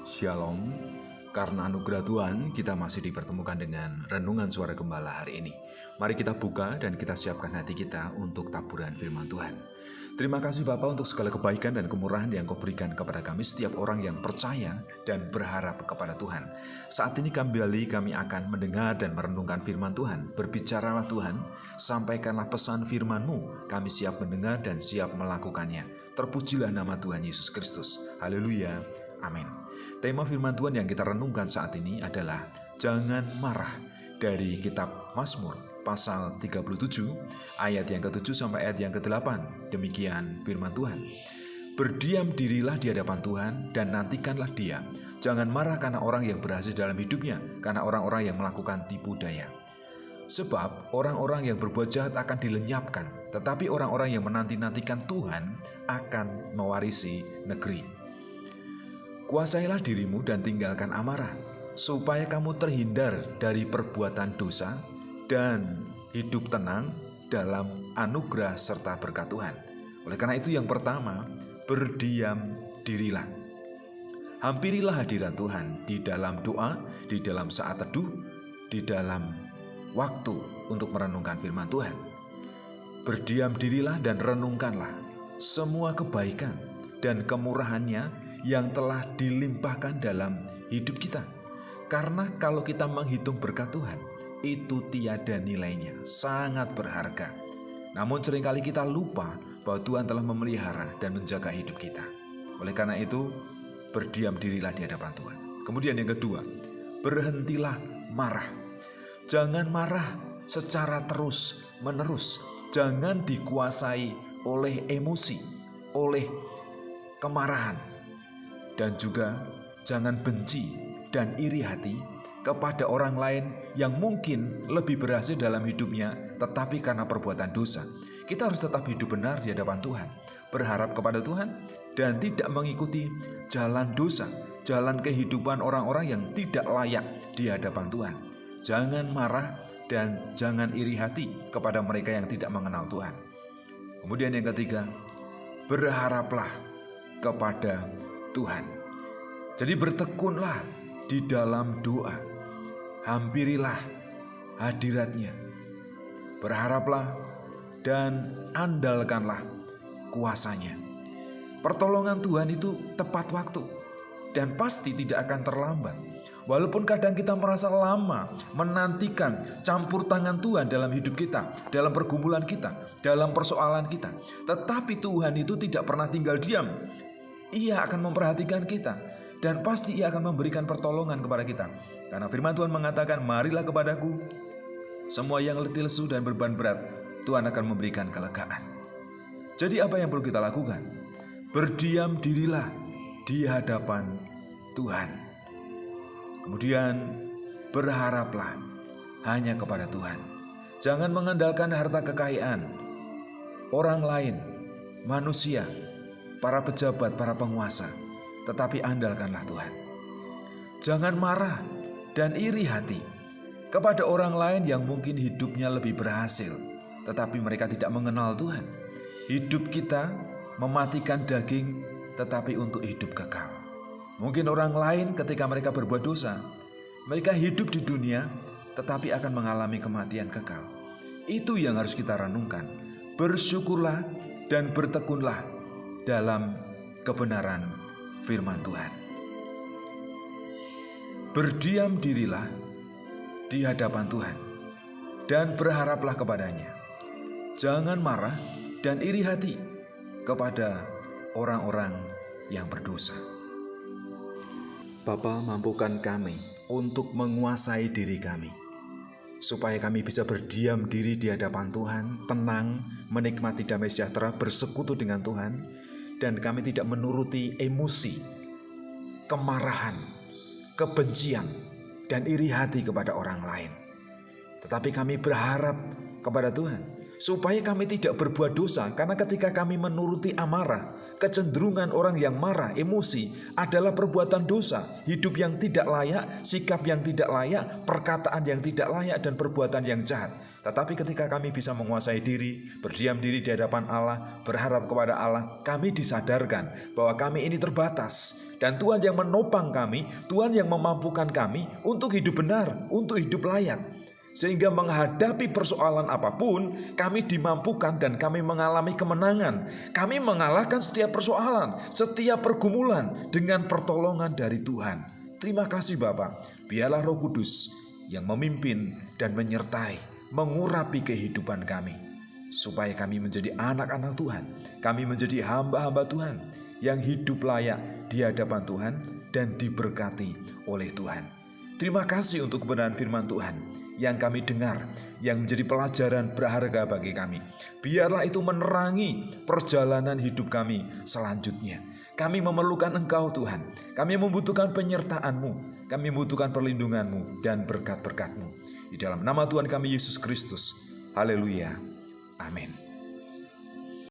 Shalom, karena anugerah Tuhan kita masih dipertemukan dengan Renungan Suara Gembala hari ini. Mari kita buka dan kita siapkan hati kita untuk taburan firman Tuhan. Terima kasih Bapa untuk segala kebaikan dan kemurahan yang Kau berikan kepada kami setiap orang yang percaya dan berharap kepada Tuhan. Saat ini kami akan mendengar dan merenungkan firman Tuhan. Berbicaralah Tuhan, sampaikanlah pesan firman-Mu. Kami siap mendengar dan siap melakukannya. Terpujilah nama Tuhan Yesus Kristus. Haleluya. Amin. Tema firman Tuhan yang kita renungkan saat ini adalah jangan marah, dari kitab Mazmur pasal 37 ayat yang ke-7 sampai ayat yang ke-8. Demikian firman Tuhan. Berdiam dirilah di hadapan Tuhan dan nantikanlah Dia. Jangan marah karena orang yang berhasil dalam hidupnya, karena orang-orang yang melakukan tipu daya. Sebab orang-orang yang berbuat jahat akan dilenyapkan, tetapi orang-orang yang menanti-nantikan Tuhan akan mewarisi negeri. Kuasailah dirimu dan tinggalkan amarah, supaya kamu terhindar dari perbuatan dosa dan hidup tenang dalam anugerah serta berkat Tuhan. Oleh karena itu yang pertama, berdiam dirilah. Hampirilah hadirat Tuhan di dalam doa, di dalam saat teduh, di dalam waktu untuk merenungkan firman Tuhan. Berdiam dirilah dan renungkanlah semua kebaikan dan kemurahannya yang telah dilimpahkan dalam hidup kita. Karena kalau kita menghitung berkat Tuhan, itu tiada nilainya, sangat berharga. Namun seringkali kita lupa bahwa Tuhan telah memelihara dan menjaga hidup kita. Oleh karena itu, berdiam dirilah di hadapan Tuhan. Kemudian yang kedua, berhentilah marah. Jangan marah secara terus menerus. Jangan dikuasai oleh emosi, oleh kemarahan. Dan juga jangan benci dan iri hati kepada orang lain yang mungkin lebih berhasil dalam hidupnya, tetapi karena perbuatan dosa. Kita harus tetap hidup benar di hadapan Tuhan, berharap kepada Tuhan, dan tidak mengikuti jalan dosa, jalan kehidupan orang-orang yang tidak layak di hadapan Tuhan. Jangan marah dan jangan iri hati kepada mereka yang tidak mengenal Tuhan. Kemudian yang ketiga, berharaplah kepada Tuhan. Jadi bertekunlah di dalam doa. Hampirilah hadirat-Nya. Berharaplah dan andalkanlah kuasa-Nya. Pertolongan Tuhan itu tepat waktu dan pasti tidak akan terlambat. Walaupun kadang kita merasa lama menantikan campur tangan Tuhan dalam hidup kita, dalam pergumulan kita, dalam persoalan kita, tetapi Tuhan itu tidak pernah tinggal diam. Ia akan memperhatikan kita dan pasti Ia akan memberikan pertolongan kepada kita. Karena firman Tuhan mengatakan, marilah kepadaku semua yang letih lesu dan beban berat, Tuhan akan memberikan kelegaan. Jadi apa yang perlu kita lakukan? Berdiam dirilah di hadapan Tuhan. Kemudian berharaplah hanya kepada Tuhan. Jangan mengandalkan harta kekayaan orang lain, manusia, para pejabat, para penguasa, tetapi andalkanlah Tuhan. Jangan marah dan iri hati kepada orang lain yang mungkin hidupnya lebih berhasil, tetapi mereka tidak mengenal Tuhan. Hidup kita mematikan daging, tetapi untuk hidup kekal. Mungkin orang lain ketika mereka berbuat dosa, mereka hidup di dunia, tetapi akan mengalami kematian kekal. Itu yang harus kita renungkan. Bersyukurlah dan bertekunlah dalam kebenaran firman Tuhan. Berdiam dirilah di hadapan Tuhan dan berharaplah kepadanya. Jangan marah dan iri hati kepada orang-orang yang berdosa. Bapa, mampukan kami untuk menguasai diri kami, supaya kami bisa berdiam diri di hadapan Tuhan, tenang, menikmati damai sejahtera, bersekutu dengan Tuhan, dan kami tidak menuruti emosi, kemarahan, kebencian, dan iri hati kepada orang lain. Tetapi kami berharap kepada Tuhan, supaya kami tidak berbuat dosa, karena ketika kami menuruti amarah, kecenderungan orang yang marah, emosi adalah perbuatan dosa, hidup yang tidak layak, sikap yang tidak layak, perkataan yang tidak layak, dan perbuatan yang jahat. Tetapi ketika kami bisa menguasai diri, berdiam diri di hadapan Allah, berharap kepada Allah, kami disadarkan bahwa kami ini terbatas. Dan Tuhan yang menopang kami, Tuhan yang memampukan kami untuk hidup benar, untuk hidup layak. Sehingga menghadapi persoalan apapun, kami dimampukan dan kami mengalami kemenangan. Kami mengalahkan setiap persoalan, setiap pergumulan dengan pertolongan dari Tuhan. Terima kasih Bapa. Biarlah Roh Kudus yang memimpin dan menyertai, mengurapi kehidupan kami. Supaya kami menjadi anak-anak Tuhan. Kami menjadi hamba-hamba Tuhan yang hidup layak di hadapan Tuhan dan diberkati oleh Tuhan. Terima kasih untuk kebenaran firman Tuhan yang kami dengar, yang menjadi pelajaran berharga bagi kami. Biarlah itu menerangi perjalanan hidup kami selanjutnya. Kami memerlukan Engkau Tuhan. Kami membutuhkan penyertaan-Mu. Kami membutuhkan perlindungan-Mu dan berkat-berkat-Mu. Di dalam nama Tuhan kami Yesus Kristus. Haleluya. Amin.